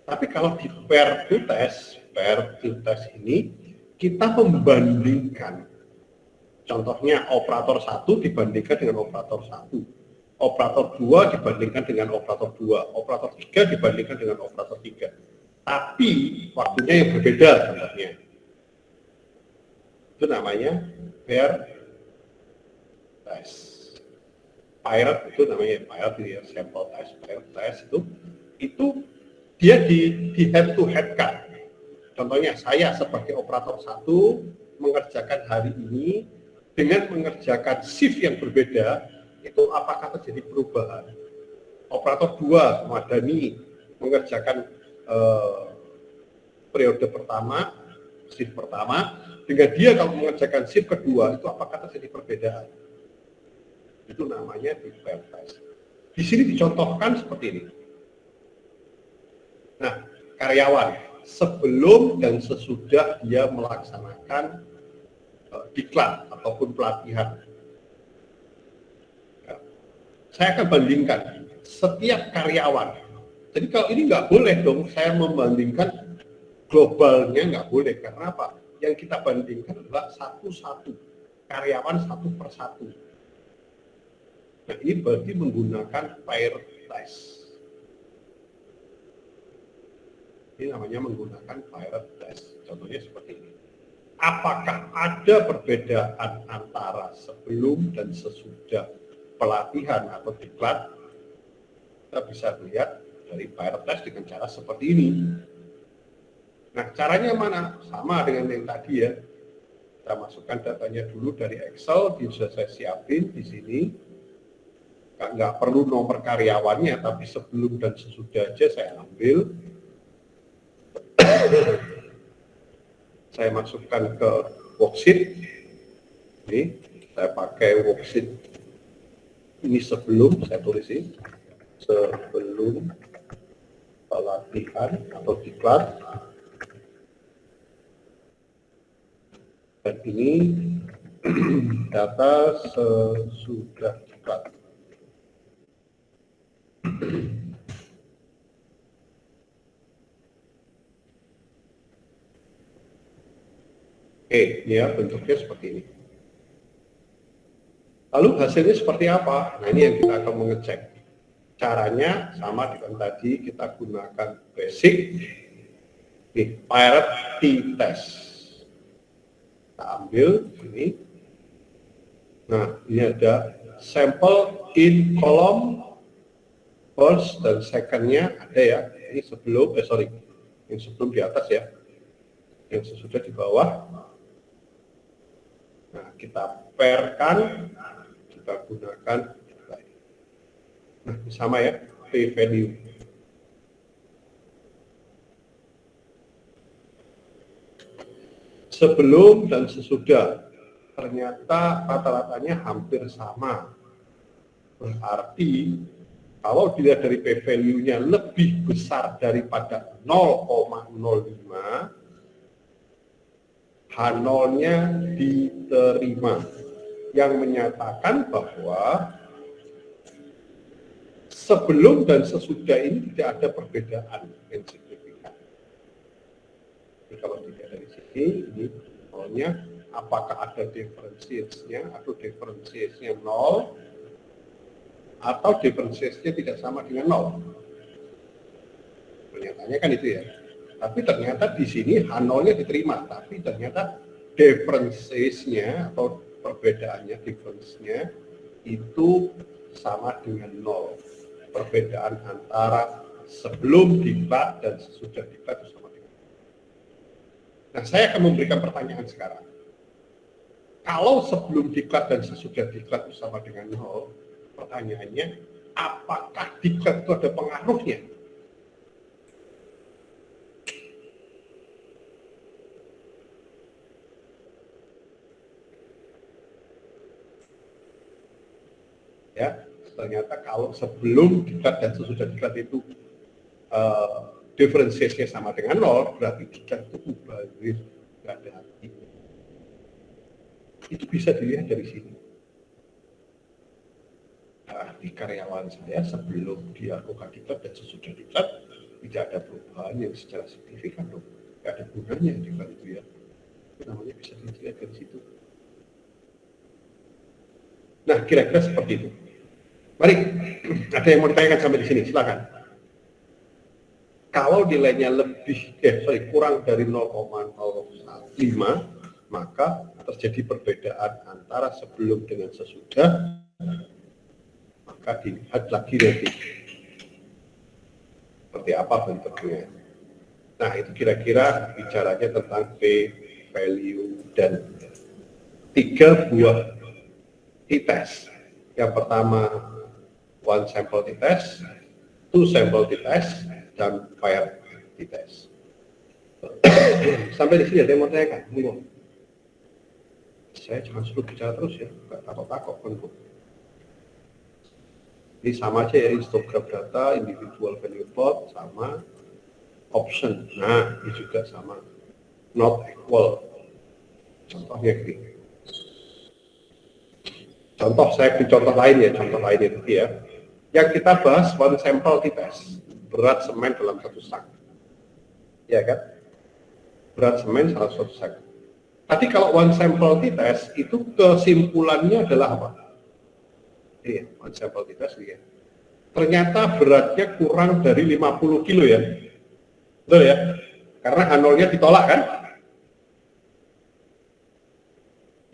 Tapi kalau di per to test ini, kita membandingkan. Contohnya operator 1 dibandingkan dengan operator 1. Operator 2 dibandingkan dengan operator 2. Operator 3 dibandingkan dengan operator 3. Tapi waktunya yang berbeda contohnya. Itu namanya pair test. Pirate itu namanya pirate ya, sample test, pair test itu dia di head to head kan. Contohnya saya sebagai operator 1 mengerjakan hari ini dengan mengerjakan shift yang berbeda, itu apakah terjadi perubahan? Operator 2 Madani mengerjakan periode pertama, shift pertama, dengan dia kalau mengerjakan shift kedua, itu apakah terjadi perbedaan? Itu namanya di pair test. Di sini dicontohkan seperti ini. Nah, karyawan sebelum dan sesudah dia melaksanakan diklat ataupun pelatihan. Ya, saya akan bandingkan setiap karyawan. Jadi kalau ini nggak boleh dong, saya membandingkan globalnya nggak boleh. Karena apa? Yang kita bandingkan adalah satu-satu, karyawan satu persatu. Nah, ini berarti menggunakan pair test. Ini namanya menggunakan pirate test. Contohnya seperti ini. Apakah ada perbedaan antara sebelum dan sesudah pelatihan atau diklat? Kita bisa lihat dari pirate test dengan cara seperti ini. Nah, caranya mana? Sama dengan yang tadi ya. Kita masukkan datanya dulu dari Excel, bisa saya siapin di sini. Nggak perlu nomor karyawannya, tapi sebelum dan sesudah aja saya ambil. Saya masukkan ke worksheet. Ini saya pakai worksheet ini sebelum, saya tulis ini sebelum pelatihan atau diklat. Dan ini data sesudah diklat. Oke, ya bentuknya seperti ini. Lalu hasilnya seperti apa? Nah, ini yang kita akan mengecek. Caranya sama dengan tadi, kita gunakan basic pirate t-test. Kita ambil ini. Nah, ini ada sampel in column first dan second-nya ada ya. Ini sebelum, yang sebelum di atas ya. Yang sesudah di bawah. Nah, kita pairkan, kita gunakan. Nah, sama ya, p-value. Sebelum dan sesudah, ternyata rata-ratanya hampir sama. Berarti, kalau dilihat dari p-value-nya lebih besar daripada 0,05, H0-nya diterima. Yang menyatakan bahwa sebelum dan sesudah ini tidak ada perbedaan yang signifikan. Jadi kalau dilihat dari sini, ini nolnya, apakah ada differentiate-nya atau differentiate-nya 0 atau differentiate-nya tidak sama dengan 0. Ternyatanya kan itu ya. Tapi ternyata di sini H0-nya diterima, tapi ternyata differentiate-nya atau perbedaannya, difference-nya itu sama dengan 0. Perbedaan antara sebelum diklat dan sesudah diklat itu sama dengan 0. Nah, saya akan memberikan pertanyaan sekarang. Kalau sebelum diklat dan sesudah diklat itu sama dengan 0, pertanyaannya, apakah diklat itu ada pengaruhnya? Ya, ternyata kalau sebelum diklat dan sesudah diklat itu differentiate-nya sama dengan 0, berarti diklat itu mubazir, nggak ada arti. Itu bisa dilihat dari sini. Nah, di karyawan saya sebelum dia lakukan diklat dan sesudah diklat tidak ada perubahan yang secara signifikan dong. Nggak ada gunanya diklat itu ya. Itu namanya bisa dilihat dari situ. Nah, kira-kira seperti itu. Mari, ada yang mau ditanyakan sampai di sini, silakan. Kalau nilainya kurang dari 0,05, maka terjadi perbedaan antara sebelum dengan sesudah, maka dilihat lagi nanti seperti apa bentuknya. Nah, itu kira-kira bicaranya tentang p-value dan 3 buah t-test. Yang pertama, one sample t-test, two sample t-test, dan pair t-test. Sampai di sini ada yang mau tanyakan? Monggo. Saya jangan suruh bicara terus ya, nggak takut-takut kan. Ini sama aja ya, histogram data, individual value plot, sama option. Nah, ini juga sama. Not equal. Contohnya gini. Saya beri contoh lain itu ya. Yang kita bahas one sample t-test, berat semen dalam satu sak. Ya kan? Berat semen dalam satu sak. Tadi kalau one sample t-test itu kesimpulannya adalah apa? Iya, one sample t-test ya. Ternyata beratnya kurang dari 50 kilo ya. Betul ya? Karena H0-nya ditolak kan?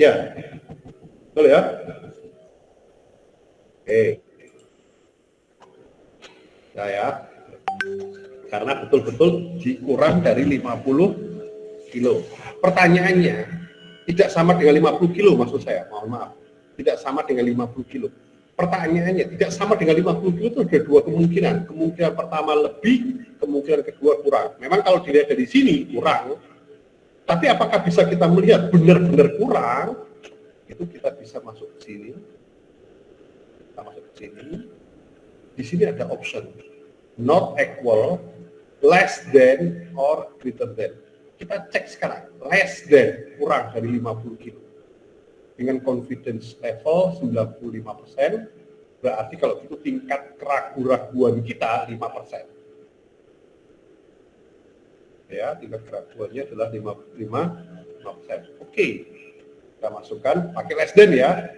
Ya, betul ya? Oke. Nah ya, karena betul-betul dikurang dari 50 kilo. Pertanyaannya, tidak sama dengan 50 kilo maksud saya, mohon maaf. Tidak sama dengan 50 kilo. Pertanyaannya, tidak sama dengan 50 kilo itu ada dua kemungkinan. Kemungkinan pertama lebih, kemungkinan kedua kurang. Memang kalau dilihat dari sini kurang, tapi apakah bisa kita melihat benar-benar kurang? Itu kita bisa masuk ke sini. Kita masuk ke sini. Di sini ada option not equal, less than, or greater than. Kita cek sekarang, less than, kurang dari 50 kilo. Dengan confidence level 95%, berarti kalau itu tingkat keraguan kita 5%. Ya, tingkat keraguannya adalah 5%. Oke, kita masukkan pakai less than ya.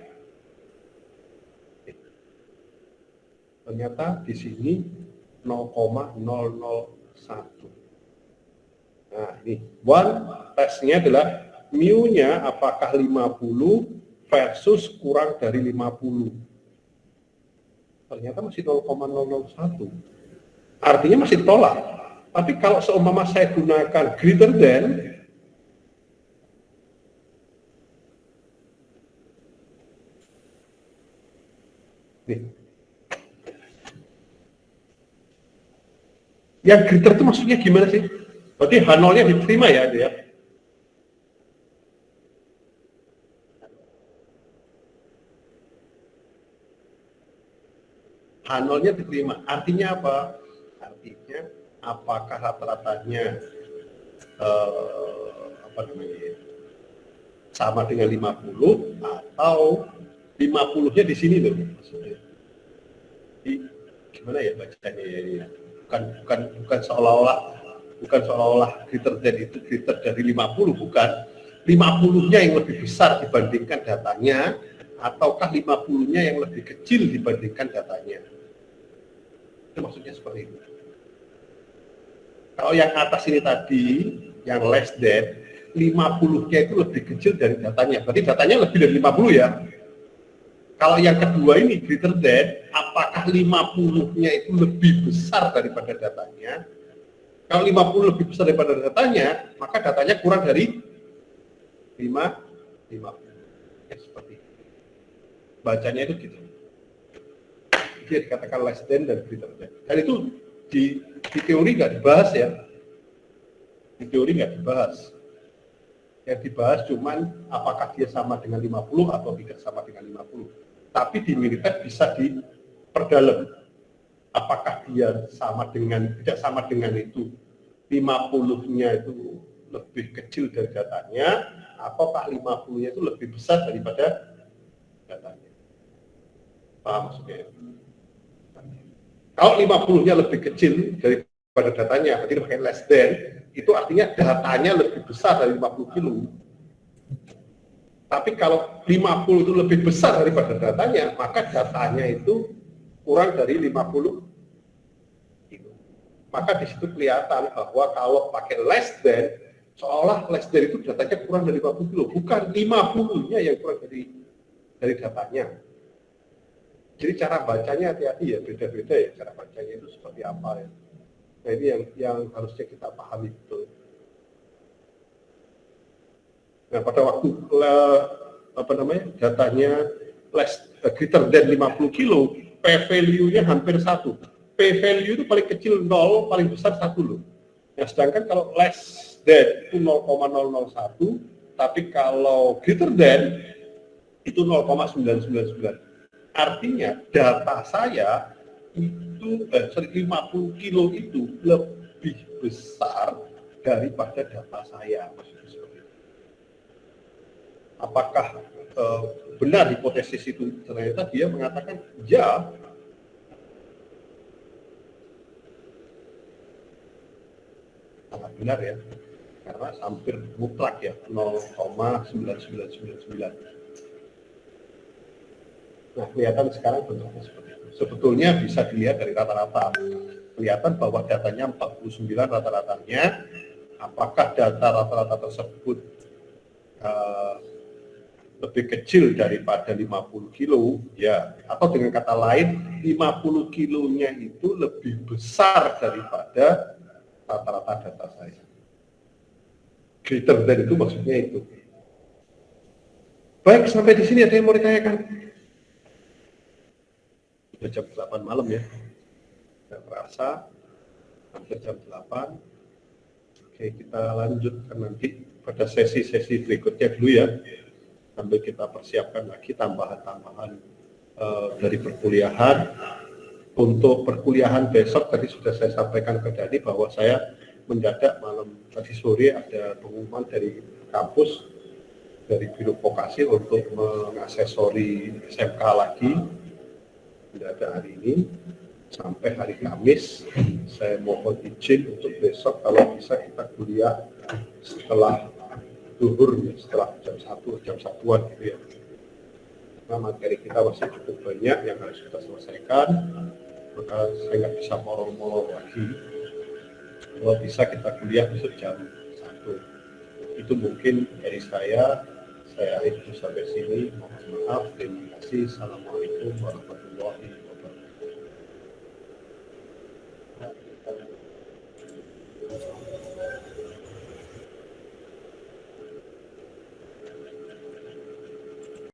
Ternyata di sini 0,001. Nah, ini one tesnya adalah mu-nya apakah 50 versus kurang dari 50. Ternyata masih 0,001. Artinya masih tolak. Tapi kalau seumpama saya gunakan greater than, nih, yang greater itu maksudnya gimana sih? Berarti H0-nya diterima ya, dia. H0-nya diterima. Artinya apa? Artinya apakah rata-ratanya sama dengan 50 atau 50-nya di sini loh maksudnya. Jadi, gimana ya bacanya ya ini? Bukan seolah-olah greater than itu greater dari 50, bukan. 50-nya yang lebih besar dibandingkan datanya, ataukah 50-nya yang lebih kecil dibandingkan datanya. Itu maksudnya seperti itu. Kalau yang atas ini tadi, yang less than, 50-nya itu lebih kecil dari datanya. Berarti datanya lebih dari 50 ya. Kalau yang kedua ini greater than, apakah 50-nya itu lebih besar daripada datanya? Kalau 50 lebih besar daripada datanya, maka datanya kurang dari 50. Ya, seperti itu. Bacanya itu gitu. Dia dikatakan less than dan greater than. Dan itu di teori nggak dibahas ya. Di teori nggak dibahas. Yang dibahas cuman apakah dia sama dengan 50 atau tidak sama dengan 50. Tapi di militer bisa diperdalam. Apakah dia sama dengan, tidak sama dengan itu, 50-nya itu lebih kecil dari datanya, ataukah 50-nya itu lebih besar daripada datanya. Paham maksudnya? Kalau 50-nya lebih kecil daripada datanya, berarti pakai less than, itu artinya datanya lebih besar dari 50 kilo. Tapi kalau 50 itu lebih besar daripada datanya, maka datanya itu kurang dari 50 kilo. Maka di situ kelihatan bahwa kalau pakai less than, seolah less than itu datanya kurang dari 50 kilo. Bukan 50-nya yang kurang dari datanya. Jadi cara bacanya hati-hati ya, beda-beda ya cara bacanya itu seperti apa ya. Nah ini yang harusnya kita pahami betul. Nah pada waktu datanya greater than 50 kilo, p-value-nya hampir 1. P-value itu paling kecil 0, paling besar 1 loh. Nah sedangkan kalau less than itu 0,001, tapi kalau greater than itu 0,999. Artinya data saya itu 50 kilo itu lebih besar daripada data saya. Apakah benar hipotesis itu? Ternyata dia mengatakan ya. Sangat benar ya, karena hampir mutlak ya, 0,9999. Nah, kelihatan sekarang bentuknya seperti itu. Sebetulnya bisa dilihat dari rata-rata. kelihatan bahwa datanya 49 rata-ratanya. Apakah data rata-rata tersebut lebih kecil daripada 50 kilo, ya, atau dengan kata lain 50 kilonya itu lebih besar daripada rata-rata data saya. Greater than itu maksudnya itu. Baik, sampai di sini ada yang mau ditanyakan? Sudah jam 8 malam ya. Tidak terasa, hampir jam 8. Oke, kita lanjutkan nanti pada sesi-sesi berikutnya dulu ya. Sambil kita persiapkan lagi tambahan-tambahan dari perkuliahan. Untuk perkuliahan besok tadi sudah saya sampaikan ke Dani bahwa saya mendadak malam tadi sore ada pengumuman dari kampus, dari Biro Vokasi untuk mengaksesori SMK lagi. Mendadak hari ini sampai hari Kamis. Saya mohon izin untuk besok kalau bisa kita kuliah setelah zuhur, setelah jam 1, jam 1-an gitu ya. Karena materi kita masih cukup banyak yang harus kita selesaikan, maka saya nggak bisa molor-molor lagi. Kalau bisa kita kuliah besok jam 1. Itu mungkin dari saya akhiri sampai sini. Mohon maaf, terima kasih. Assalamualaikum warahmatullahi wabarakatuh.